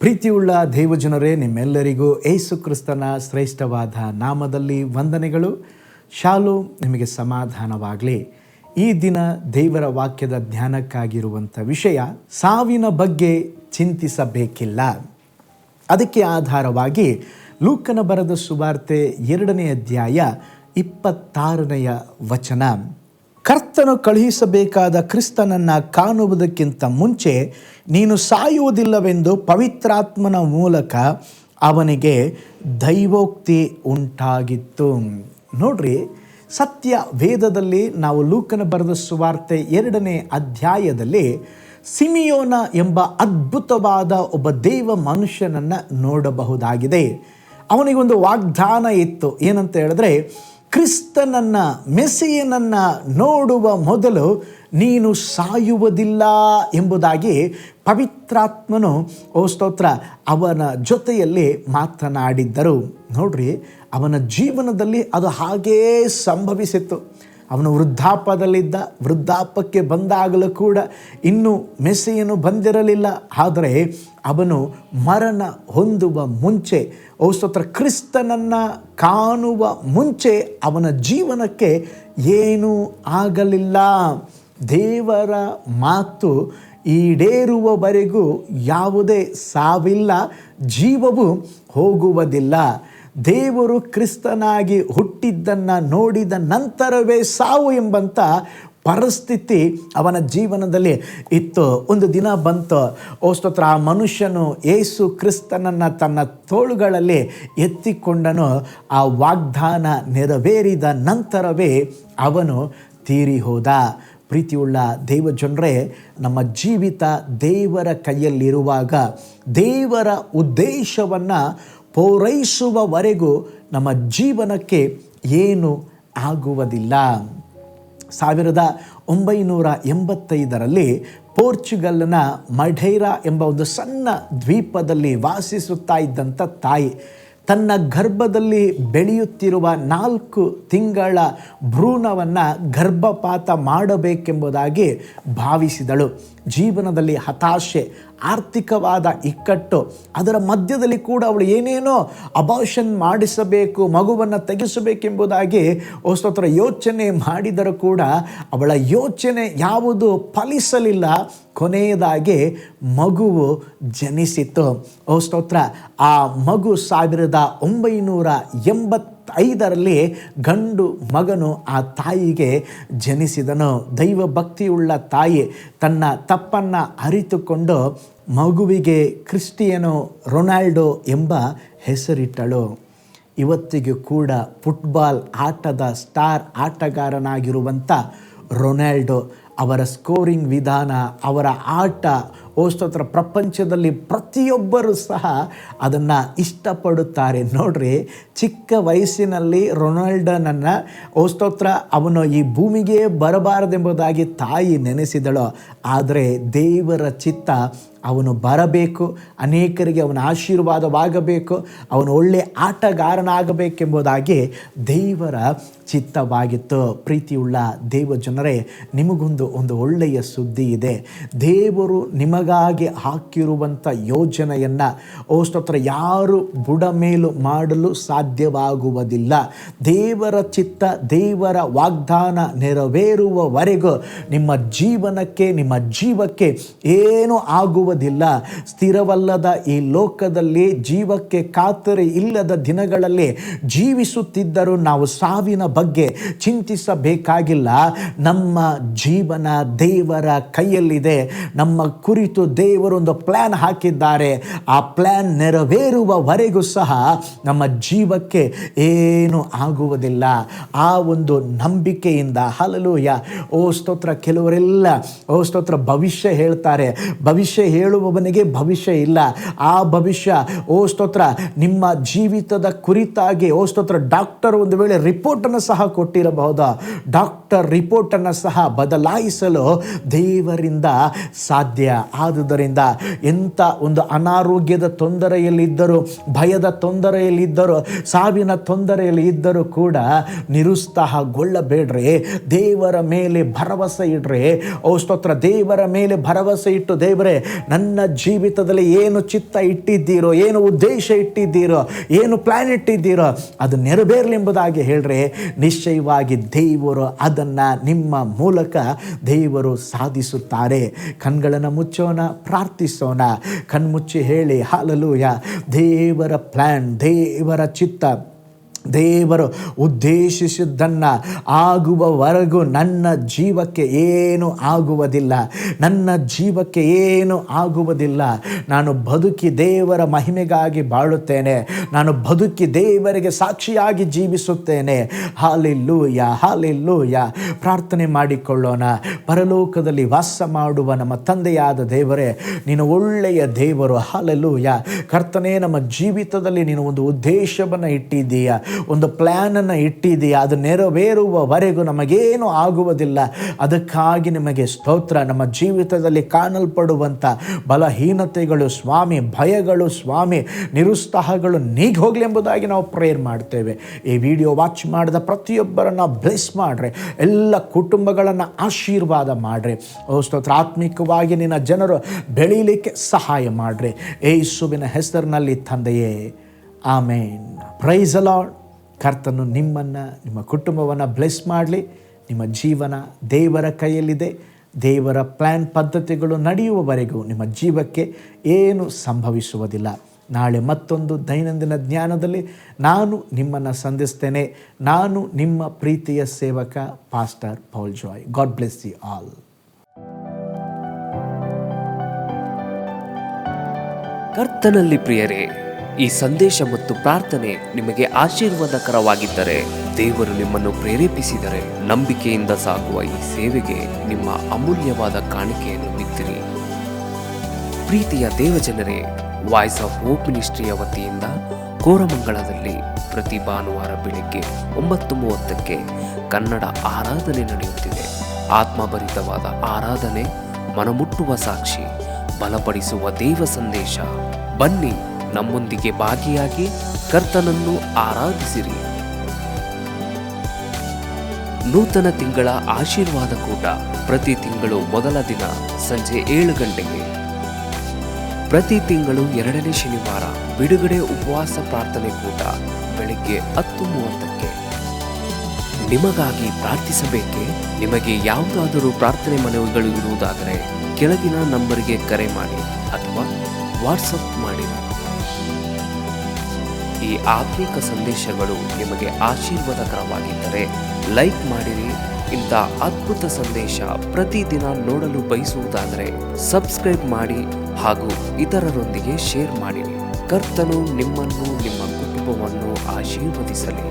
ಪ್ರೀತಿಯುಳ್ಳ ದೇವಜನರೇ, ನಿಮ್ಮೆಲ್ಲರಿಗೂ ಯೇಸು ಕ್ರಿಸ್ತನ ಶ್ರೇಷ್ಠವಾದ ನಾಮದಲ್ಲಿ ವಂದನೆಗಳು. ಶಾಲೋಮ್, ನಿಮಗೆ ಸಮಾಧಾನವಾಗಲಿ. ಈ ದಿನ ದೇವರ ವಾಕ್ಯದ ಧ್ಯಾನಕ್ಕಾಗಿರುವಂಥ ವಿಷಯ ಸಾವಿನ ಬಗ್ಗೆ ಚಿಂತಿಸಬೇಕಿಲ್ಲ. ಅದಕ್ಕೆ ಆಧಾರವಾಗಿ ಲೂಕನ ಬರೆದ ಸುವಾರ್ತೆ 2ನೇ ಅಧ್ಯಾಯ 26ನೇ ವಚನ. ಕರ್ತನು ಕಳುಹಿಸಬೇಕಾದ ಕ್ರಿಸ್ತನನ್ನು ಕಾಣುವುದಕ್ಕಿಂತ ಮುಂಚೆ ನೀನು ಸಾಯುವುದಿಲ್ಲವೆಂದು ಪವಿತ್ರಾತ್ಮನ ಮೂಲಕ ಅವನಿಗೆ ದೈವೋಕ್ತಿ ಉಂಟಾಗಿತ್ತು. ನೋಡ್ರಿ, ಸತ್ಯ ವೇದದಲ್ಲಿ ನಾವು ಲೂಕನ ಬರೆದ ಸುವಾರ್ತೆ 2ನೇ ಅಧ್ಯಾಯದಲ್ಲಿ ಸಿಮಿಯೋನ ಎಂಬ ಅದ್ಭುತವಾದ ಒಬ್ಬ ದೇವ ಮನುಷ್ಯನನ್ನು ನೋಡಬಹುದಾಗಿದೆ. ಅವನಿಗೊಂದು ವಾಗ್ದಾನ ಇತ್ತು. ಏನಂತ ಹೇಳಿದ್ರೆ, ಕ್ರಿಸ್ತನನ್ನು, ಮೆಸ್ಸಿಯನನ್ನು ನೋಡುವ ಮೊದಲು ನೀನು ಸಾಯುವುದಿಲ್ಲ ಎಂಬುದಾಗಿ ಪವಿತ್ರಾತ್ಮನು ಸ್ತೋತ್ರ ಅವನ ಜೊತೆಯಲ್ಲಿ ಮಾತನಾಡಿದ್ದರು. ನೋಡ್ರಿ, ಅವನ ಜೀವನದಲ್ಲಿ ಅದು ಹಾಗೇ ಸಂಭವಿಸಿತ್ತು. ಅವನು ವೃದ್ಧಾಪದಲ್ಲಿದ್ದ. ವೃದ್ಧಾಪಕ್ಕೆ ಬಂದಾಗಲೂ ಕೂಡ ಇನ್ನೂ ಮೆಸ್ಸಿಯನು ಬಂದಿರಲಿಲ್ಲ. ಆದರೆ ಅವನು ಮರಣ ಹೊಂದುವ ಮುಂಚೆ, ಸ್ತೋತ್ರ ಕ್ರಿಸ್ತನನ್ನು ಕಾಣುವ ಮುಂಚೆ ಅವನ ಜೀವನಕ್ಕೆ ಏನೂ ಆಗಲಿಲ್ಲ. ದೇವರ ಮಾತು ಈಡೇರುವವರೆಗೂ ಯಾವುದೇ ಸಾವಿಲ್ಲ, ಜೀವವು ಹೋಗುವುದಿಲ್ಲ. ದೇವರು ಕ್ರಿಸ್ತನಾಗಿ ಹುಟ್ಟಿದ್ದನ್ನು ನೋಡಿದ ನಂತರವೇ ಸಾವು ಎಂಬಂಥ ಪರಿಸ್ಥಿತಿ ಅವನ ಜೀವನದಲ್ಲಿ ಇತ್ತು. ಒಂದು ದಿನ ಬಂತು, ಸ್ತೋತ್ರ ಆ ಮನುಷ್ಯನು ಯೇಸು ಕ್ರಿಸ್ತನನ್ನು ತನ್ನ ತೋಳುಗಳಲ್ಲಿ ಎತ್ತಿಕೊಂಡನು. ಆ ವಾಗ್ದಾನ ನೆರವೇರಿದ ನಂತರವೇ ಅವನು ತೀರಿ ಹೋದ. ಪ್ರೀತಿಯುಳ್ಳ ದೇವಜನರೇ, ನಮ್ಮ ಜೀವಿತ ದೇವರ ಕೈಯಲ್ಲಿರುವಾಗ ದೇವರ ಉದ್ದೇಶವನ್ನು ಪೂರೈಸುವವರೆಗೂ ನಮ್ಮ ಜೀವನಕ್ಕೆ ಏನು ಆಗುವುದಿಲ್ಲ. 1985ರಲ್ಲಿ ಪೋರ್ಚುಗಲ್ನ ಮಡೈರಾ ಎಂಬ ಒಂದು ಸಣ್ಣ ದ್ವೀಪದಲ್ಲಿ ವಾಸಿಸುತ್ತಾ ಇದ್ದಂಥ ತಾಯಿ ತನ್ನ ಗರ್ಭದಲ್ಲಿ ಬೆಳೆಯುತ್ತಿರುವ 4 ತಿಂಗಳ ಭ್ರೂಣವನ್ನು ಗರ್ಭಪಾತ ಮಾಡಬೇಕೆಂಬುದಾಗಿ ಭಾವಿಸಿದಳು. ಜೀವನದಲ್ಲಿ ಹತಾಶೆ, ಆರ್ಥಿಕವಾದ ಇಕ್ಕಟ್ಟು, ಅದರ ಮಧ್ಯದಲ್ಲಿ ಕೂಡ ಅವಳು ಏನೇನೋ ಅಬಾರ್ಷನ್ ಮಾಡಿಸಬೇಕು, ಮಗುವನ್ನು ತೆಗೆಸಬೇಕೆಂಬುದಾಗಿ ಸ್ತೋತ್ರ ಯೋಚನೆ ಮಾಡಿದರೂ ಕೂಡ ಅವಳ ಯೋಚನೆ ಯಾವುದು ಫಲಿಸಲಿಲ್ಲ. ಕೊನೆಯದಾಗಿ ಮಗುವು ಜನಿಸಿತು. ಸ್ತೋತ್ರ ಆ ಮಗು 1985ರಲ್ಲಿ ಗಂಡು ಮಗನು ಆ ತಾಯಿಗೆ ಜನಿಸಿದನು. ದೈವ ಭಕ್ತಿಯುಳ್ಳ ತಾಯಿ ತನ್ನ ತಪ್ಪನ್ನು ಅರಿತುಕೊಂಡು ಮಗುವಿಗೆ ಕ್ರಿಸ್ಟಿಯಾನೋ ರೊನಾಲ್ಡೋ ಎಂಬ ಹೆಸರಿಟ್ಟಳು. ಇವತ್ತಿಗೂ ಕೂಡ ಫುಟ್ಬಾಲ್ ಆಟದ ಸ್ಟಾರ್ ಆಟಗಾರನಾಗಿರುವಂಥ ರೊನಾಲ್ಡೋ ಅವರ ಸ್ಕೋರಿಂಗ್ ವಿಧಾನ, ಅವರ ಆಟ, ಸ್ತೋತ್ರ ಪ್ರಪಂಚದಲ್ಲಿ ಪ್ರತಿಯೊಬ್ಬರೂ ಸಹ ಅದನ್ನು ಇಷ್ಟಪಡುತ್ತಾರೆ. ನೋಡ್ರಿ, ಚಿಕ್ಕ ವಯಸ್ಸಿನಲ್ಲಿ ರೊನಾಲ್ಡೋನನ್ನು ಸ್ತೋತ್ರ ಅವನು ಈ ಭೂಮಿಗೆ ಬರಬಾರದೆಂಬುದಾಗಿ ತಾಯಿ ನೆನೆಸಿದಳು. ಆದರೆ ದೇವರ ಚಿತ್ತ ಅವನು ಬರಬೇಕು, ಅನೇಕರಿಗೆ ಅವನ ಆಶೀರ್ವಾದವಾಗಬೇಕು, ಅವನು ಒಳ್ಳೆಯ ಆಟಗಾರನಾಗಬೇಕೆಂಬುದಾಗಿ ದೇವರ ಚಿತ್ತವಾಗಿತ್ತು. ಪ್ರೀತಿಯುಳ್ಳ ದೇವಜನರೇ, ನಿಮಗೊಂದು ಒಳ್ಳೆಯ ಸುದ್ದಿ ಇದೆ. ದೇವರು ನಿಮಗಾಗಿ ಹಾಕಿರುವಂಥ ಯೋಜನೆಯನ್ನು ಸ್ತೋತ್ರ ಯಾರು ಬುಡಮೇಲು ಮಾಡಲು ಸಾಧ್ಯವಾಗುವುದಿಲ್ಲ. ದೇವರ ಚಿತ್ತ, ದೇವರ ವಾಗ್ದಾನ ನೆರವೇರುವವರೆಗೂ ನಿಮ್ಮ ಜೀವನಕ್ಕೆ, ನಿಮ್ಮ ಜೀವಕ್ಕೆ ಏನೂ ಆಗುವುದಿಲ್ಲ. ಸ್ಥಿರವಲ್ಲದ ಈ ಲೋಕದಲ್ಲಿ ಜೀವಕ್ಕೆ ಖಾತರಿ ಇಲ್ಲದ ದಿನಗಳಲ್ಲಿ ಜೀವಿಸುತ್ತಿದ್ದರೂ ನಾವು ಸಾವಿನ ಬಗ್ಗೆ ಚಿಂತಿಸಬೇಕಾಗಿಲ್ಲ. ನಮ್ಮ ಜೀವನ ದೇವರ ಕೈಯಲ್ಲಿದೆ. ನಮ್ಮ ಕುರಿತು ದೇವರೊಂದು ಪ್ಲ್ಯಾನ್ ಹಾಕಿದ್ದಾರೆ. ಆ ಪ್ಲ್ಯಾನ್ ನೆರವೇರುವವರೆಗೂ ಸಹ ನಮ್ಮ ಜೀವಕ್ಕೆ ಏನು ಆಗುವುದಿಲ್ಲ. ಆ ಒಂದು ನಂಬಿಕೆಯಿಂದ ಹಲ್ಲೆಲೂಯ. ಸ್ತೋತ್ರ ಕೆಲವರೆಲ್ಲ ಸ್ತೋತ್ರ ಭವಿಷ್ಯ ಹೇಳ್ತಾರೆ. ಭವಿಷ್ಯ ಹೇಳುವವನಿಗೆ ಭವಿಷ್ಯ ಇಲ್ಲ. ಆ ಭವಿಷ್ಯ ಸ್ತೋತ್ರ ನಿಮ್ಮ ಜೀವಿತದ ಕುರಿತಾಗಿ ಸ್ತೋತ್ರ ಡಾಕ್ಟರ್ ಒಂದು ವೇಳೆ ರಿಪೋರ್ಟನ್ನು ಸಹ ಕೊಟ್ಟಿರಬಹುದು. ಡಾಕ್ಟರ್ ರಿಪೋರ್ಟನ್ನು ಸಹ ಬದಲಾಯಿಸಲು ದೇವರಿಂದ ಸಾಧ್ಯ. ಆದುದರಿಂದ ಎಂಥ ಒಂದು ಅನಾರೋಗ್ಯದ ತೊಂದರೆಯಲ್ಲಿದ್ದರೂ, ಭಯದ ತೊಂದರೆಯಲ್ಲಿದ್ದರೂ, ಸಾವಿನ ತೊಂದರೆಯಲ್ಲಿ ಇದ್ದರೂ ಕೂಡ ನಿರುತ್ಸಾಹಗೊಳ್ಳಬೇಡ್ರಿ. ದೇವರ ಮೇಲೆ ಭರವಸೆ ಇಡ್ರಿ. ಸ್ತೋತ್ರ ದೇವರ ಮೇಲೆ ಭರವಸೆ ಇಟ್ಟು, ದೇವರೇ ನನ್ನ ಜೀವಿತದಲ್ಲಿ ಏನು ಚಿತ್ತ ಇಟ್ಟಿದ್ದೀರೋ, ಏನು ಉದ್ದೇಶ ಇಟ್ಟಿದ್ದೀರೋ, ಏನು ಪ್ಲ್ಯಾನ್ ಇಟ್ಟಿದ್ದೀರೋ ಅದು ನೆರವೇರಲಿ ಎಂಬುದಾಗಿ ಹೇಳ್ರೆ ನಿಶ್ಚಯವಾಗಿ ದೇವರು ಅದನ್ನು ನಿಮ್ಮ ಮೂಲಕ ದೇವರು ಸಾಧಿಸುತ್ತಾರೆ. ಕಣ್ಗಳನ್ನು ಮುಚ್ಚೋಣ, ಪ್ರಾರ್ಥಿಸೋಣ. ಕಣ್ಮುಚ್ಚಿ ಹೇಳಿ, ಹಲ್ಲೆಲೂಯಾ. ದೇವರ ಪ್ಲ್ಯಾನ್, ದೇವರ ಚಿತ್ತ, ದೇವರು ಉದ್ದೇಶಿಸಿದ್ದನ್ನು ಆಗುವವರೆಗೂ ನನ್ನ ಜೀವಕ್ಕೆ ಏನು ಆಗುವುದಿಲ್ಲ, ನನ್ನ ಜೀವಕ್ಕೆ ಏನು ಆಗುವುದಿಲ್ಲ. ನಾನು ಬದುಕಿ ದೇವರ ಮಹಿಮೆಗಾಗಿ ಬಾಳುತ್ತೇನೆ, ನಾನು ಬದುಕಿ ದೇವರಿಗೆ ಸಾಕ್ಷಿಯಾಗಿ ಜೀವಿಸುತ್ತೇನೆ. Hallelujah, hallelujah. ಪ್ರಾರ್ಥನೆ ಮಾಡಿಕೊಳ್ಳೋಣ. ಪರಲೋಕದಲ್ಲಿ ವಾಸ ಮಾಡುವ ನಮ್ಮ ತಂದೆಯಾದ ದೇವರೇ, ನೀನು ಒಳ್ಳೆಯ ದೇವರು. ಹಲ್ಲೆಲೂಯಾ. ಕರ್ತನೇ, ನಮ್ಮ ಜೀವಿತದಲ್ಲಿ ನೀನು ಒಂದು ಉದ್ದೇಶವನ್ನು ಇಟ್ಟಿದ್ದೀಯ, ಒಂದು ಪ್ಲ್ಯಾನನ್ನು ಇಟ್ಟಿದ್ದೀಯ. ಅದು ನೆರವೇರುವವರೆಗೂ ನಮಗೇನು ಆಗುವುದಿಲ್ಲ. ಅದಕ್ಕಾಗಿ ನಿಮಗೆ ಸ್ತೋತ್ರ. ನಮ್ಮ ಜೀವಿತದಲ್ಲಿ ಕಾಣಲ್ಪಡುವಂಥ ಬಲಹೀನತೆಗಳು ಸ್ವಾಮಿ, ಭಯಗಳು ಸ್ವಾಮಿ, ನಿರುತ್ಸಾಹಗಳು ನೀಗಿ ಹೋಗಲಿ ಎಂಬುದಾಗಿ ನಾವು ಪ್ರೇಯರ್ ಮಾಡ್ತೇವೆ. ಈ ವಿಡಿಯೋ ವಾಚ್ ಮಾಡಿದ ಪ್ರತಿಯೊಬ್ಬರನ್ನು ಬ್ಲೆಸ್ ಮಾಡ್ರಿ, ಎಲ್ಲ ಕುಟುಂಬಗಳನ್ನು ಆಶೀರ್ವಾದ ಮಾಡ್ರಿ. ಓ ಸ್ತೋತ್ರ. ಆತ್ಮಿಕವಾಗಿ ನಿನ್ನ ಜನರು ಬೆಳೀಲಿಕ್ಕೆ ಸಹಾಯ ಮಾಡ್ರಿ, ಯೇಸುವಿನ ಹೆಸರಿನಲ್ಲಿ ತಂದೆಯೇ, ಆಮೇನ್. Praise the lord. ಕರ್ತನು ನಿಮ್ಮನ್ನು, ನಿಮ್ಮ ಕುಟುಂಬವನ್ನು ಬ್ಲೆಸ್ ಮಾಡಲಿ. ನಿಮ್ಮ ಜೀವನ ದೇವರ ಕೈಯಲ್ಲಿದೆ. ದೇವರ ಪ್ಲ್ಯಾನ್, ಪದ್ಧತಿಗಳು ನಡೆಯುವವರೆಗೂ ನಿಮ್ಮ ಜೀವಕ್ಕೆ ಏನು ಸಂಭವಿಸುವುದಿಲ್ಲ. ನಾಳೆ ಮತ್ತೊಂದು ದೈನಂದಿನ ಜ್ಞಾನದಲ್ಲಿ ನಾನು ನಿಮ್ಮನ್ನು ಸಂಧಿಸ್ತೇನೆ. ನಾನು ನಿಮ್ಮ ಪ್ರೀತಿಯ ಸೇವಕ pastor Paul Joy. God bless you all. ಕರ್ತನಲ್ಲಿ ಪ್ರಿಯರೇ, ಈ ಸಂದೇಶ ಮತ್ತು ಪ್ರಾರ್ಥನೆ ನಿಮಗೆ ಆಶೀರ್ವಾದಕರವಾಗಿದ್ದರೆ, ದೇವರು ನಿಮ್ಮನ್ನು ಪ್ರೇರೇಪಿಸಿದರೆ, ನಂಬಿಕೆಯಿಂದ ಸಾಗುವ ಈ ಸೇವೆಗೆ ನಿಮ್ಮ ಅಮೂಲ್ಯವಾದ ಕಾಣಿಕೆಯನ್ನು ಬಿತ್ತಿರಿ. ಪ್ರೀತಿಯ ದೇವಜನರೇ, ವಾಯ್ಸ್ ಆಫ್ ಹೋಪ್ ಮಿನಿಸ್ಟ್ರಿಯ ವತಿಯಿಂದ ಕೋರಮಂಗಲದಲ್ಲಿ ಪ್ರತಿ ಭಾನುವಾರ ಬೆಳಿಗ್ಗೆ 9:30ಕ್ಕೆ ಕನ್ನಡ ಆರಾಧನೆ ನಡೆಯುತ್ತಿದೆ. ಆತ್ಮಭರಿತವಾದ ಆರಾಧನೆ, ಮನಮುಟ್ಟುವ ಸಾಕ್ಷಿ, ಬಲಪಡಿಸುವ ದೇವ ಸಂದೇಶ. ಬನ್ನಿ, ನಮ್ಮೊಂದಿಗೆ ಭಾಗಿಯಾಗಿ ಕರ್ತನನ್ನು ಆರಾಧಿಸಿರಿ. ನೂತನ ತಿಂಗಳ ಆಶೀರ್ವಾದ ಕೂಟ ಪ್ರತಿ ತಿಂಗಳು ಮೊದಲ ದಿನ ಸಂಜೆ 7 ಗಂಟೆಗೆ. ಪ್ರತಿ ತಿಂಗಳು 2ನೇ ಶನಿವಾರ ಬಿಡುಗಡೆ ಉಪವಾಸ ಪ್ರಾರ್ಥನೆ ಕೂಟ ಬೆಳಿಗ್ಗೆ 10:30ಕ್ಕೆ. ನಿಮಗಾಗಿ ಪ್ರಾರ್ಥಿಸಬೇಕೆ? ನಿಮಗೆ ಯಾವುದಾದರೂ ಪ್ರಾರ್ಥನೆ ಮನವಿಗಳು ಇರುವುದಾದರೆ ಕೆಳಗಿನ ನಂಬರಿಗೆ ಕರೆ ಮಾಡಿ ಅಥವಾ ವಾಟ್ಸಪ್ ಮಾಡಿ. ಈ ಆತ್ಮಿಕ ಸಂದೇಶಗಳು ನಿಮಗೆ ಆಶೀರ್ವಾದಕರವಾಗಿದ್ದರೆ ಲೈಕ್ ಮಾಡಿರಿ. ಇಂಥ ಅದ್ಭುತ ಸಂದೇಶ ಪ್ರತಿದಿನ ನೋಡಲು ಬಯಸುವುದಾದರೆ ಸಬ್ಸ್ಕ್ರೈಬ್ ಮಾಡಿ ಹಾಗೂ ಇತರರೊಂದಿಗೆ ಶೇರ್ ಮಾಡಿರಿ. ಕರ್ತನು ನಿಮ್ಮನ್ನು, ನಿಮ್ಮ ಕುಟುಂಬವನ್ನು ಆಶೀರ್ವದಿಸಲಿ.